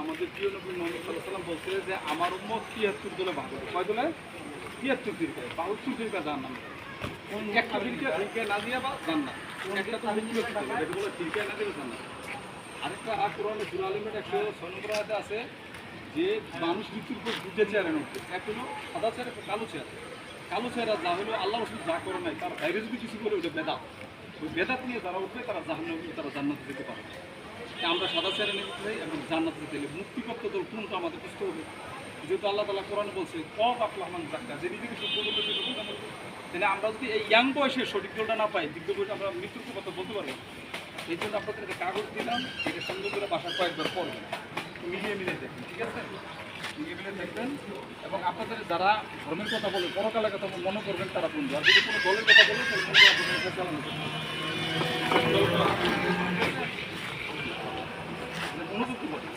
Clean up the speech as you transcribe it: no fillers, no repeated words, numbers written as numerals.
আমাদের প্রিয় নবী মুহাম্মদ সাল্লাল্লাহু আলাইহি ওয়াসাল্লাম বলছে যে আমার উম্মত ৭৩ দলে ভাগ হবে। কয় দলে? ৭৩ ফিরকা, ৭২ ফিরকা জাহান্নামে। একটা ফিরকা না দিয়া বা জান্নাত, একটা তো মুক্তি হতে হবে, এটা বলে ফিরকা না দিলে জান্নাত। আরেকটা কোরআনে সূরা আল-ইমরান 106 নম্বর আয়াতে আছে যে মানুষ মৃত্যুর পর দুটো চেয়ারে উঠবে, এক হলো সাদা চেয়ার, একটা কালো চেয়ার। কালো চেয়ারা যা হলো আল্লাহ রাসূল যা করে নাই তার বাইরে যদি কিছু করে ওটা বেদাত, ওই বেদাত নিয়ে যারা উঠবে তারা জাহান্নামে, তারা জান্নাতে যেতে পারে। আমরা সাদা চেয়ারে নিতে চাই এবং জান্নাতে যেতে গেলে মুক্তিপ্রাপ্ত দল কোনটা আমাদের বুঝতে হবে। যেহেতু আল্লাহ তাআলা কোরআনে বলছে কব আকলাহমান যাক্কা, যে নিজেকে সভ্য বলতে তাহলে আমরা যদি এই ইয়াং বয়সে সঠিক দলটা না পাই, দীর্ঘ বয়সে আমরা মৃত্যুর কথা বলতে পারবো। এই জন্য আপনাদের একটা কাগজ দিলাম, এটা সুন্দর করে বাসায় কয়েকবার পড়বেন, মিলিয়ে মিলিয়ে দেখবেন, ঠিক আছে? মিলিয়ে মিলিয়ে দেখবেন এবং আপনাদের যারা ধর্মের কথা বলে, পরকালের কথা মনে করবেন তারা বন্ধু, আর যদি কোনো দলের কথা বলে তাহলে মনে করে আপনাদের চালানো অনুভূতি বলে।